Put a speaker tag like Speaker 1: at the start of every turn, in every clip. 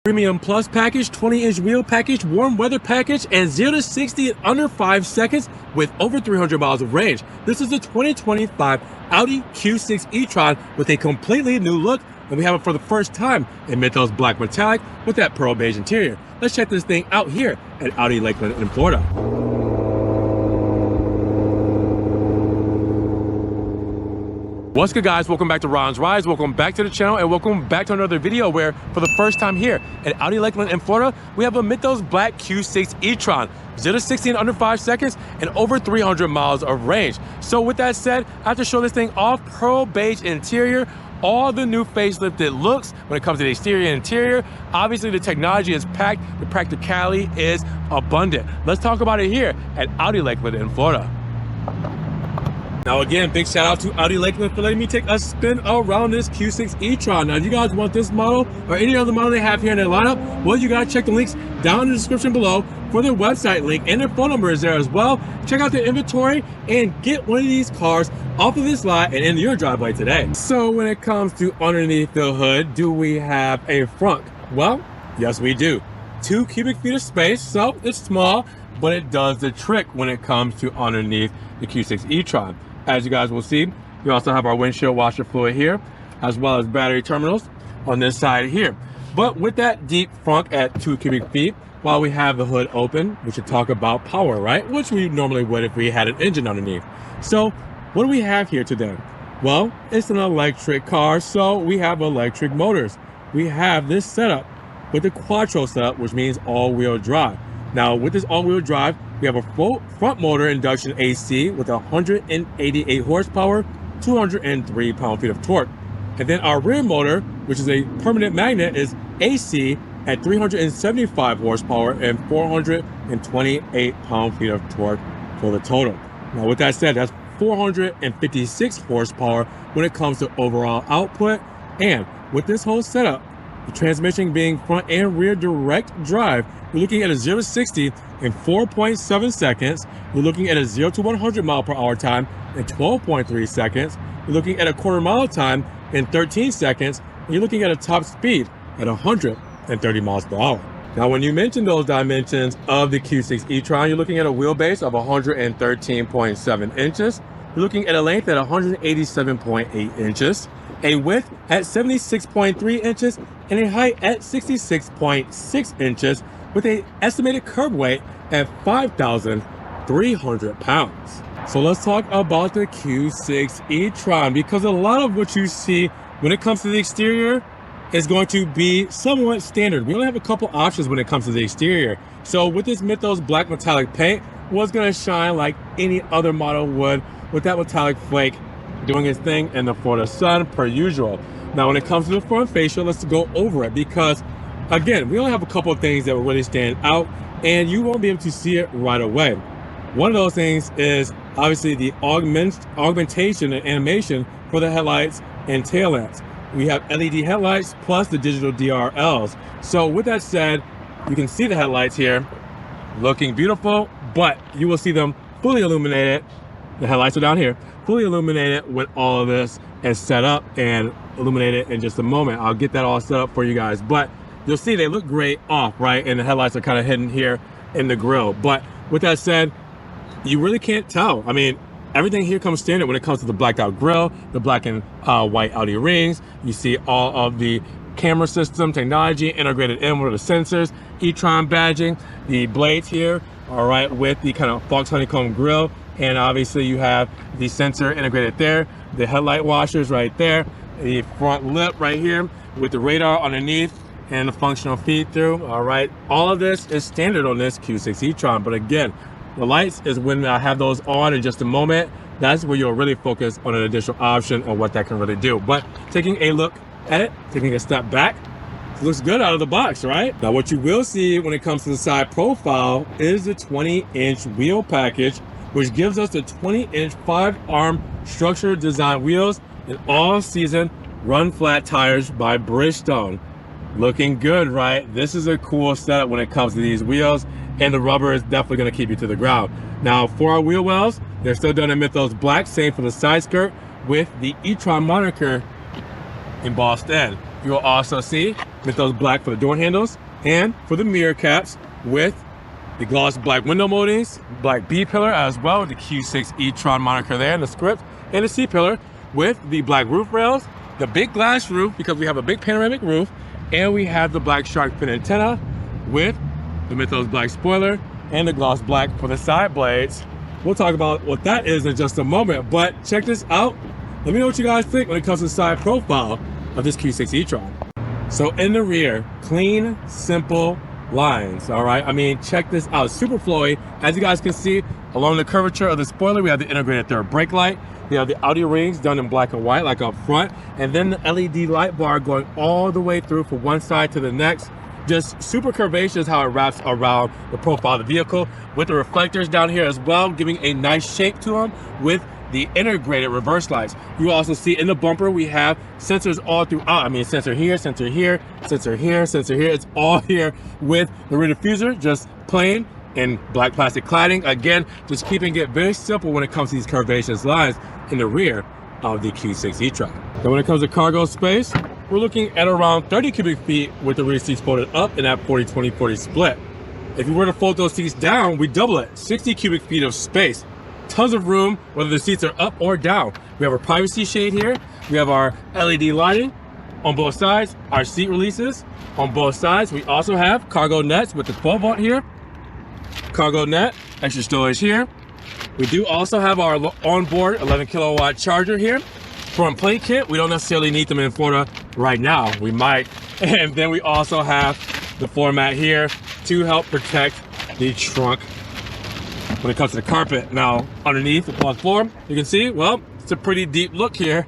Speaker 1: Premium Plus package, 20-inch wheel package, warm weather package, and 0 to 60 in under 5 seconds with over 300 miles of range. This is the 2025 Audi Q6 e-Tron with a completely new look, and we have it for the first time in Mythos Black Metallic with that pearl beige interior. Let's check this thing out here at Audi Lakeland in Florida. What's good, guys? Welcome back to Ron's Rides. Welcome back to the channel, and welcome back to another video where for the first time here at Audi Lakeland in Florida, we have a Mythos Black Q6 e-Tron, 0 to 60 in under 5 seconds and over 300 miles of range. So with that said, I have to show this thing off. Pearl beige interior, all the new facelifted looks when it comes to the exterior and interior. Obviously the technology is packed, the practicality is abundant. Let's talk about it here at Audi Lakeland in Florida. Now again, big shout out to Audi Lakeland for letting me take a spin around this Q6 e-Tron. Now if you guys want this model or any other model they have here in their lineup, well, you gotta check the links down in the description below for their website link, and their phone number is there as well. Check out their inventory and get one of these cars off of this lot and into your driveway today. So when it comes to underneath the hood, do we have a frunk? Well, yes we do. 2 cubic feet of space, so it's small, but it does the trick when it comes to underneath the Q6 e-Tron. As you guys will see, we also have our windshield washer fluid here, as well as battery terminals on this side here. But with that deep front at 2 cubic feet, while we have the hood open, we should talk about power, right? Which we normally would if we had an engine underneath. So what do we have here today? Well, it's an electric car, so we have electric motors. We have this setup with the Quattro setup, which means all-wheel drive. Now with this all-wheel drive, we have a full front motor induction AC with 188 horsepower, 203 pound-feet of torque. And then our rear motor, which is a permanent magnet, is AC at 375 horsepower and 428 pound-feet of torque for the total. Now with that said, that's 456 horsepower when it comes to overall output. And with this whole setup, the transmission being front and rear direct drive, we're looking at a 0 to 60 in 4.7 seconds. We're looking at a 0 to 100 mile per hour time in 12.3 seconds. We're looking at a quarter mile time in 13 seconds. And you're looking at a top speed at 130 miles per hour. Now, when you mention those dimensions of the Q6 e-Tron, you're looking at a wheelbase of 113.7 inches. You're looking at a length at 187.8 inches, a width at 76.3 inches, and a height at 66.6 inches, with an estimated curb weight at 5,300 pounds. So let's talk about the Q6 e-Tron, because a lot of what you see when it comes to the exterior is going to be somewhat standard. We only have a couple options when it comes to the exterior. So with this Mythos Black Metallic paint, what's gonna shine like any other model would, with that metallic flake doing its thing in the Florida sun per usual. Now when it comes to the front fascia, let's go over it, because again, we only have a couple of things that will really stand out and you won't be able to see it right away. One of those things is obviously the augmentation and animation for the headlights and tail lamps. We have LED headlights plus the digital DRLs. So with that said, you can see the headlights here looking beautiful, but you will see them fully illuminated. The headlights are down here, fully illuminated when all of this is set up and illuminated in just a moment. I'll get that all set up for you guys, but you'll see they look great off, right? And the headlights are kind of hidden here in the grille. But with that said, you really can't tell. I mean, everything here comes standard when it comes to the blacked out grille, the black and white Audi rings. You see all of the camera system technology integrated in with the sensors, e-Tron badging, the blades here, all right, with the kind of Fox honeycomb grille. And obviously you have the sensor integrated there, the headlight washers right there, the front lip right here with the radar underneath and the functional feed through. All right, all of this is standard on this Q6 e-Tron. But again, the lights is when I have those on in just a moment. That's where you'll really focus on an additional option and what that can really do. But taking a look at it, taking a step back, it looks good out of the box, right? Now what you will see when it comes to the side profile is the 20-inch wheel package, which gives us the 20-inch 5-arm structure design wheels and all-season run flat tires by Bridgestone. Looking good, right? This is a cool setup when it comes to these wheels, and the rubber is definitely going to keep you to the ground. Now for our wheel wells, they're still done in Mythos Black, same for the side skirt with the e-Tron moniker embossed in. You will also see Mythos black for the door handles and for the mirror caps with the gloss black window moldings, black B-pillar as well, the Q6 e-Tron moniker there in the script, and the C-pillar with the black roof rails, the big glass roof because we have a big panoramic roof, and we have the black shark fin antenna with the Mythos black spoiler and the gloss black for the side blades. We'll talk about what that is in just a moment, but check this out. Let me know what you guys think when it comes to the side profile of this Q6 e-Tron. So in the rear, clean, simple lines, all right? I mean, check this out, super flowy. As you guys can see, along the curvature of the spoiler, we have the integrated third brake light. We have the Audi rings done in black and white, like up front, and then the LED light bar going all the way through from one side to the next. Just super curvaceous how it wraps around the profile of the vehicle with the reflectors down here as well, giving a nice shape to them with the integrated reverse lights. You also see in the bumper, we have sensors all throughout. I mean, sensor here, sensor here, sensor here, sensor here. It's all here with the rear diffuser, just plain in black plastic cladding. Again, just keeping it very simple when it comes to these curvaceous lines in the rear of the Q6 e-Tron. Then when it comes to cargo space, we're looking at around 30 cubic feet with the rear seats folded up in that 40-20-40 split. If you were to fold those seats down, we double it, 60 cubic feet of space. Tons of room, whether the seats are up or down. We have our privacy shade here. We have our LED lighting on both sides, our seat releases on both sides. We also have cargo nets with the 12 volt here. Cargo net, extra storage here. We do also have our onboard 11 kilowatt charger here. From plate kit, we don't necessarily need them in Florida right now. We might. And then we also have the floor mat here to help protect the trunk when it comes to the carpet. Now, underneath the plug floor, you can see, well, it's a pretty deep look here.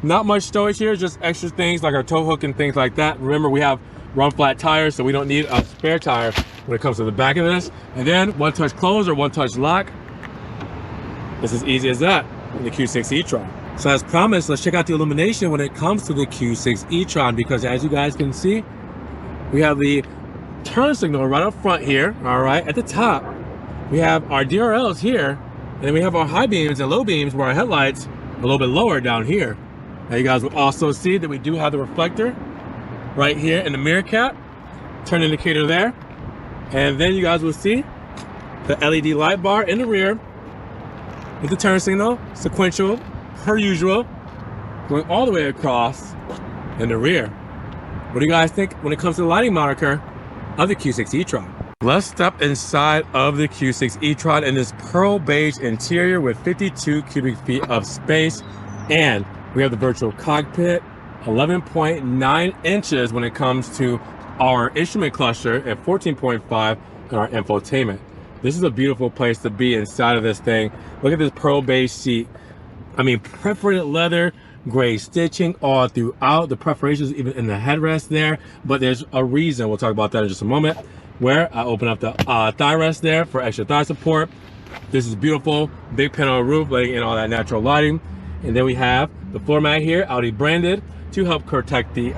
Speaker 1: Not much storage here, just extra things like our tow hook and things like that. Remember, we have run flat tires, so we don't need a spare tire when it comes to the back of this. And then one touch close or one touch lock. It's as easy as that in the Q6 e-Tron. So as promised, let's check out the illumination when it comes to the Q6 e-Tron, because as you guys can see, we have the turn signal right up front here, all right, at the top. We have our DRLs here, and then we have our high beams and low beams where our headlights are a little bit lower down here. Now you guys will also see that we do have the reflector right here in the mirror cap, turn indicator there, and then you guys will see the LED light bar in the rear with the turn signal, sequential, per usual, going all the way across in the rear. What do you guys think when it comes to the lighting moniker of the Q6 e-Tron? Let's step inside of the Q6 e-Tron in this pearl beige interior with 52 cubic feet of space, and we have the virtual cockpit, 11.9 inches when it comes to our instrument cluster, and 14.5 in our infotainment. This is a beautiful place to be inside of this thing. Look at this pearl beige seat. I mean, perforated leather, gray stitching all throughout. The perforations even in the headrest there, but there's a reason. We'll talk about that in just a moment. Where I open up the thigh rest there for extra thigh support. This is beautiful, big panel roof, letting in all that natural lighting. And then we have the floor mat here, Audi branded, to help protect the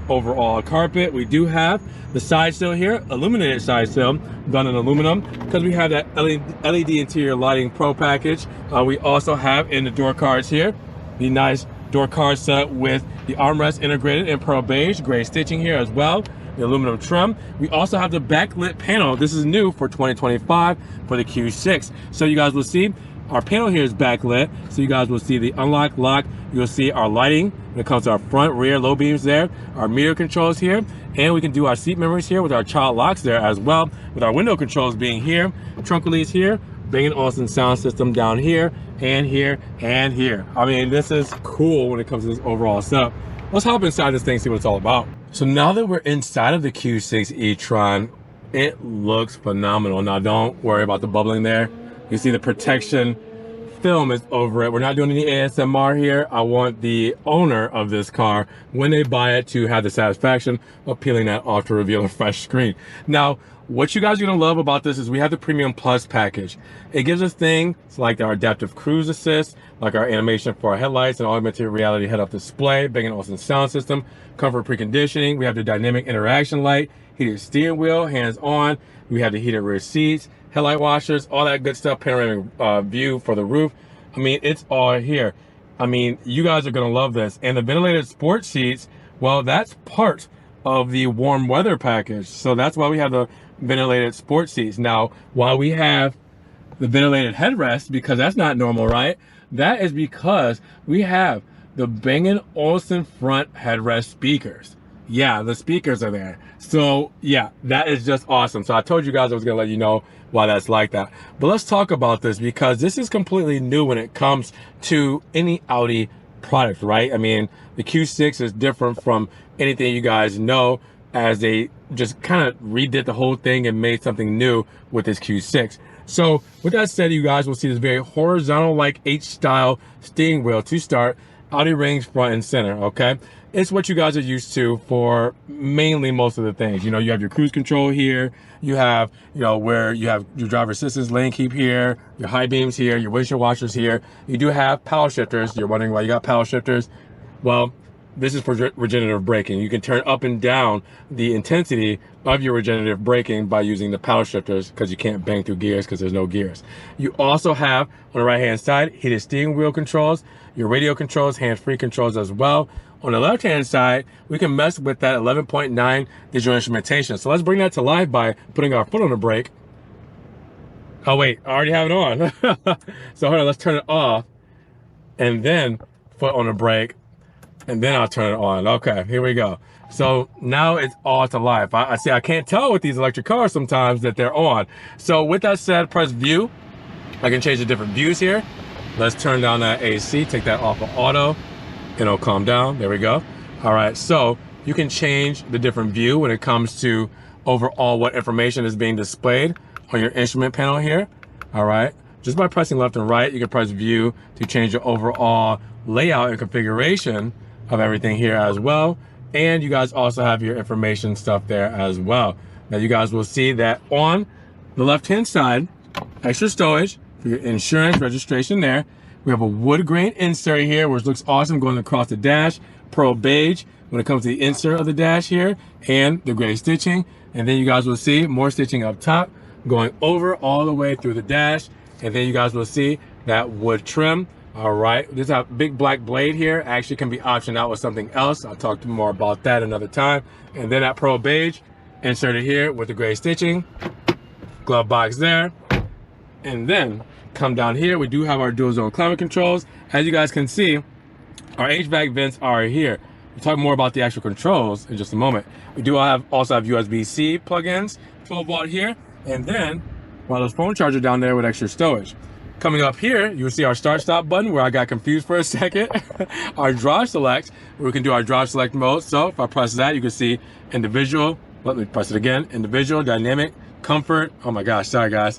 Speaker 1: overall carpet. We do have the side sill here, illuminated side sill, done in aluminum, because we have that LED interior lighting pro package. We also have in the door cards here, the nice door card set with the armrest integrated in pearl beige, gray stitching here as well, the aluminum trim. We also have the backlit panel. This is new for 2025 for the Q6. So you guys will see our panel here is backlit. So you guys will see the unlock, lock. You'll see our lighting when it comes to our front, rear, low beams there, our mirror controls here, and we can do our seat memories here with our child locks there as well, with our window controls being here, trunk release here, Bang & Olufsen sound system down here, and here, and here. I mean, this is cool when it comes to this overall setup. Let's hop inside this thing, see what it's all about. So now that we're inside of the Q6 e-Tron, it looks phenomenal. Now don't worry about the bubbling there. You see the protection film is over it. We're not doing any ASMR here. I want the owner of this car, when they buy it, to have the satisfaction of peeling that off to reveal a fresh screen. Now, what you guys are gonna love about this is we have the Premium Plus package. It gives us things like our adaptive cruise assist, like our animation for our headlights and augmented reality head-up display, Bang & Olufsen sound system, comfort preconditioning. We have the dynamic interaction light, heated steering wheel, hands-on. We have the heated rear seats, headlight washers, all that good stuff, panoramic view for the roof. I mean, it's all here. I mean, you guys are gonna love this. And the ventilated sports seats, well, that's part of the warm weather package. So that's why we have the ventilated sports seats. Now, while we have the ventilated headrest, because that's not normal, right? That is because we have the Bang & Olufsen front headrest speakers. Yeah, the speakers are there. So yeah, that is just awesome. So I told you guys I was gonna let you know why that's like that. But let's talk about this, because this is completely new when it comes to any Audi product, right? I mean, the Q6 is different from anything you guys know, as they just kind of redid the whole thing and made something new with this Q6. So with that said, you guys will see this very horizontal like H-style steering wheel to start, Audi rings front and center, okay? It's what you guys are used to for mainly most of the things. You know, you have your cruise control here, you have, you know, where you have your driver assistance lane keep here, your high beams here, your windshield washers here. You do have paddle shifters. You're wondering why you got paddle shifters. Well, this is for regenerative braking. You can turn up and down the intensity of your regenerative braking by using the paddle shifters, because you can't bang through gears because there's no gears. You also have, on the right-hand side, heated steering wheel controls, your radio controls, hands-free controls as well. On the left-hand side, we can mess with that 11.9 digital instrumentation. So let's bring that to life by putting our foot on the brake. Oh wait, I already have it on. So hold on, let's turn it off, and then foot on the brake, and then I'll turn it on. Okay, here we go. So now it's all to life. I see, I can't tell with these electric cars sometimes that they're on. So with that said, press view. I can change the different views here. Let's turn down that AC, take that off of auto, and it'll calm down. There we go. All right, so you can change the different view when it comes to overall what information is being displayed on your instrument panel here. All right, just by pressing left and right, you can press view to change the overall layout and configuration of everything here as well. And you guys also have your information stuff there as well. Now you guys will see that on the left-hand side, extra stowage for your insurance registration there. We have a wood grain insert here, which looks awesome going across the dash. Pearl beige when it comes to the insert of the dash here, and the gray stitching. And then you guys will see more stitching up top going over all the way through the dash. And then you guys will see that wood trim. All right, this a big black blade here actually can be optioned out with something else. I'll talk to you more about that another time. And then that pearl beige inserted here with the gray stitching, glove box there. And then come down here, we do have our dual zone climate controls. As you guys can see, our HVAC vents are here. We'll talk more about the actual controls in just a moment. We do also have USB-C plugins, 12 volt here, and then wireless phone charger down there with extra stowage. Coming up here, you will see our start stop button, where I got confused for a second. Our drive select, where we can do our drive select mode. So if I press that, you can see individual, let me press it again, individual, dynamic, comfort. Oh my gosh, sorry guys.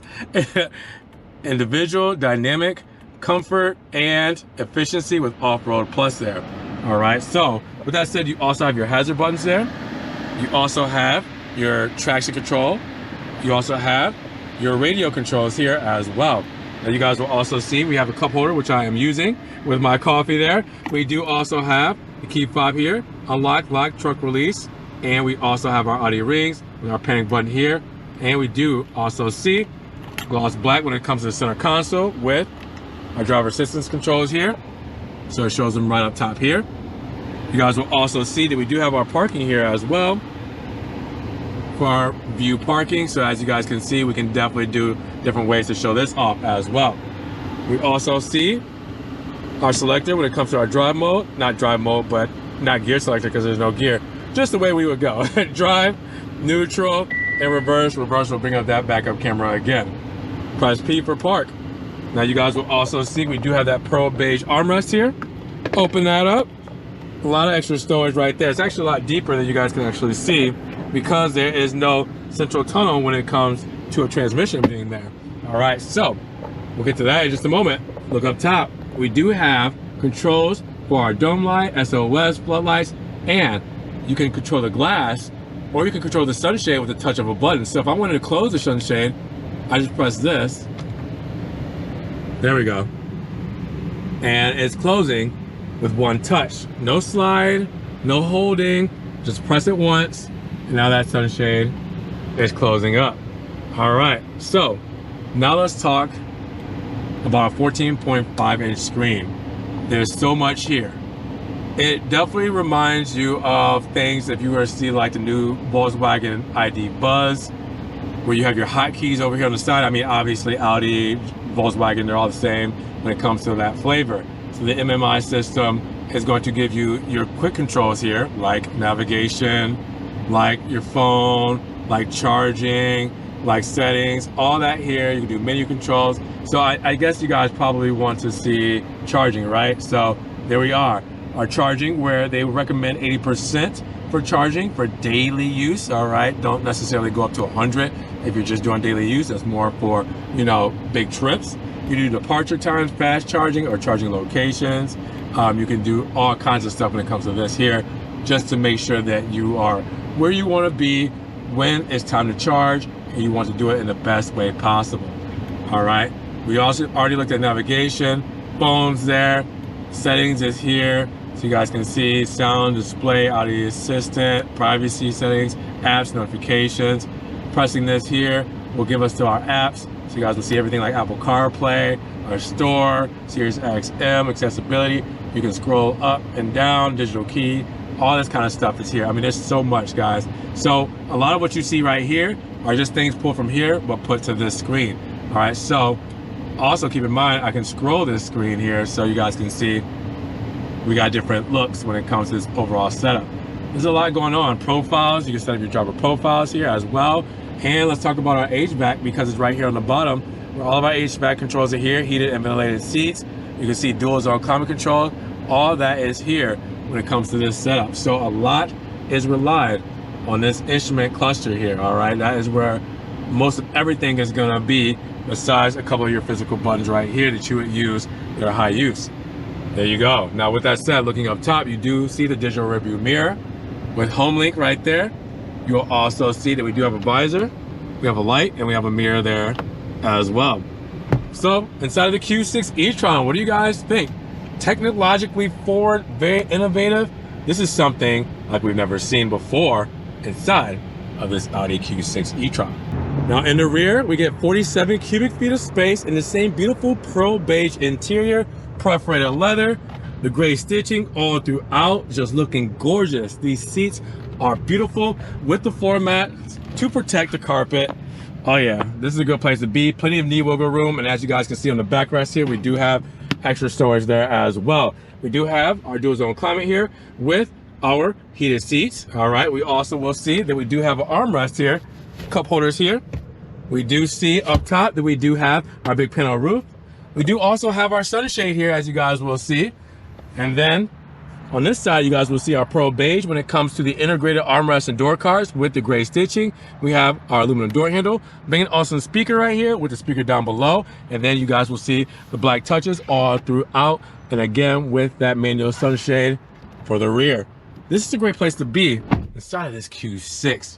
Speaker 1: Individual, dynamic, comfort, and efficiency with off-road plus there. All right, so with that said, you also have your hazard buttons there. You also have your traction control. You also have your radio controls here as well. Now you guys will also see we have a cup holder, which I am using with my coffee there. We do also have the key fob here, unlock, lock, truck release, and we also have our Audi rings with our panic button here. And we do also see gloss black when it comes to the center console with our driver assistance controls here. So it shows them right up top here. You guys will also see that we do have our parking here as well for our view parking. So as you guys can see, we can definitely do different ways to show this off as well. We also see our selector when it comes to our drive mode, not drive mode, but not gear selector because there's no gear, just the way we would go. Drive, neutral, and reverse. Reverse will bring up that backup camera again. Press P for park. Now you guys will also see we do have that pearl beige armrest here. Open that up. A lot of extra storage right there. It's actually a lot deeper than you guys can actually see because there is no central tunnel when it comes to a transmission being there. All right, so we'll get to that in just a moment. Look up top. We do have controls for our dome light, SOS, floodlights, and you can control the glass, or you can control the sunshade with the touch of a button. So if I wanted to close the sunshade, I just press this. There we go. And it's closing with one touch. No slide, no holding, just press it once, and now that sunshade is closing up. All right, so now let's talk about a 14.5 inch screen. There's so much here. It definitely reminds you of things if you were to see like the new Volkswagen ID Buzz, where you have your hotkeys over here on the side. I mean, obviously Audi, Volkswagen, they're all the same when it comes to that flavor. So the MMI system is going to give you your quick controls here, like navigation, like your phone, like charging, like settings, all that here. You can do menu controls. So I guess you guys probably want to see charging, right? So there we are. Our charging, where they recommend 80% for charging for daily use. All right, don't necessarily go up to 100 if you're just doing daily use. That's more for, you know, big trips. You do departure times, fast charging, or charging locations. You can do all kinds of stuff when it comes to this here, just to make sure that you are where you want to be when it's time to charge, and you want to do it in the best way possible. All right, we also already looked at navigation, phones there, settings is here. So you guys can see sound, display, audio assistant, privacy settings, apps, notifications. Pressing this here will give us to our apps. So you guys will see everything like Apple CarPlay, our store, Sirius XM, accessibility. You can scroll up and down, digital key, all this kind of stuff is here. I mean, there's so much, guys. So a lot of what you see right here are just things pulled from here, but put to this screen. All right, so also keep in mind, I can scroll this screen here so you guys can see we got different looks when it comes to this overall setup. There's a lot going on. Profiles, you can set up your driver profiles here as well. And let's talk about our HVAC, because it's right here on the bottom where all of our HVAC controls are here, heated and ventilated seats. You can see dual zone climate control. All that is here when it comes to this setup. So a lot is relied on this instrument cluster here, all right? That is where most of everything is gonna be, besides a couple of your physical buttons right here that you would use that are high use. There you go. Now with that said, looking up top, you do see the digital rearview mirror with HomeLink right there. You'll also see that we do have a visor, we have a light, and we have a mirror there as well. So inside of the Q6 e-Tron, what do you guys think? Technologically forward, very innovative. This is something like we've never seen before inside of this Audi Q6 e-Tron. Now in the rear, we get 47 cubic feet of space in the same beautiful pearl beige interior, perforated leather, the gray stitching all throughout, just looking gorgeous. These seats are beautiful with the floor mat to protect the carpet. Oh yeah, this is a good place to be. Plenty of knee wiggle room, and as you guys can see on the backrest here, we do have extra storage there as well. We do have our dual zone climate here with our heated seats. All right, we also will see that we do have an armrest here, cup holders here. We do see up top that we do have our big panel roof. We do also have our sunshade here, as you guys will see. And then on this side, you guys will see our pearl beige when it comes to the integrated armrest and door cards with the gray stitching. We have our aluminum door handle, Bang & Olufsen speaker right here with the speaker down below. And then you guys will see the black touches all throughout. And again, with that manual sunshade for the rear. This is a great place to be inside of this Q6.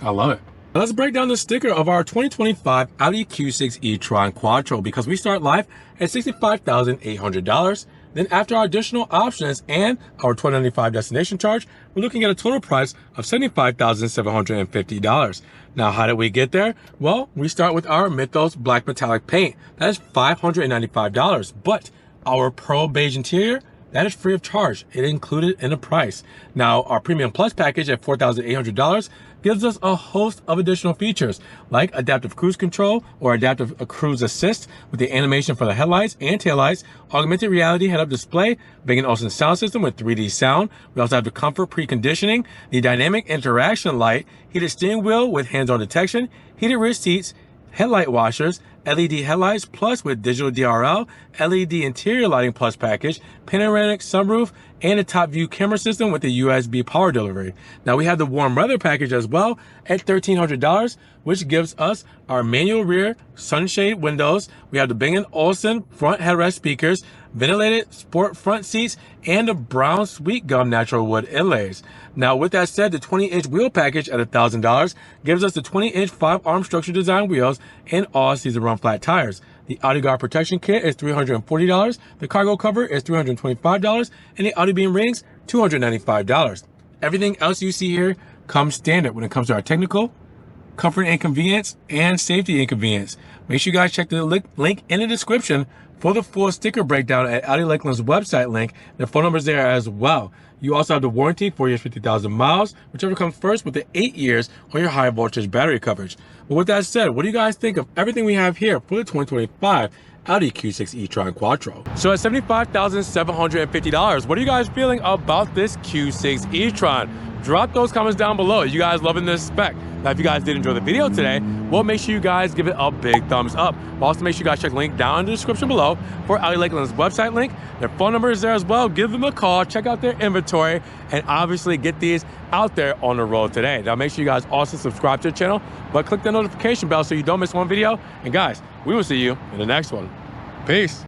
Speaker 1: I love it. Let's break down the sticker of our 2025 Audi Q6 e-Tron Quattro, because we start live at $65,800. Then after our additional options and our $1,295 destination charge, we're looking at a total price of $75,750. Now, how did we get there? Well, we start with our Mythos black metallic paint. That is $595, but our pearl beige interior, that is free of charge. It included in the price. Now, our Premium Plus package at $4,800 gives us a host of additional features like adaptive cruise control or adaptive cruise assist with the animation for the headlights and taillights, augmented reality head-up display, Bang & Olufsen sound system with 3D sound. We also have the comfort preconditioning, the dynamic interaction light, heated steering wheel with hands-on detection, heated rear seats, headlight washers, LED headlights plus with digital DRL, LED interior lighting plus package, panoramic sunroof, and a top view camera system with the USB power delivery. Now we have the warm weather package as well at $1,300, which gives us our manual rear sunshade windows. We have the Bang & Olufsen front headrest speakers, ventilated sport front seats, and the brown sweet gum natural wood inlays. Now with that said, the 20-inch wheel package at $1,000 gives us the 20-inch 5-arm structure design wheels and all season run flat tires. The Audi Guard protection kit is $340, the cargo cover is $325, and the Audi beam rings $295. Everything else you see here comes standard when it comes to our technical comfort and convenience, and safety and convenience. Make sure you guys check the link in the description for the full sticker breakdown at Audi Lakeland's website link. The phone number is there as well. You also have the warranty, 4 years, 50,000 miles, whichever comes first, with the 8 years on your high voltage battery coverage. But with that said, what do you guys think of everything we have here for the 2025 Audi Q6 e-Tron Quattro? So at $75,750, what are you guys feeling about this Q6 e-Tron? Drop those comments down below. You guys loving this spec? Now, if you guys did enjoy the video today, well, make sure you guys give it a big thumbs up. Also, make sure you guys check the link down in the description below for Audi Lakeland's website link. Their phone number is there as well. Give them a call, check out their inventory, and obviously get these out there on the road today. Now, make sure you guys also subscribe to the channel, but click the notification bell so you don't miss one video. And guys, we will see you in the next one. Peace.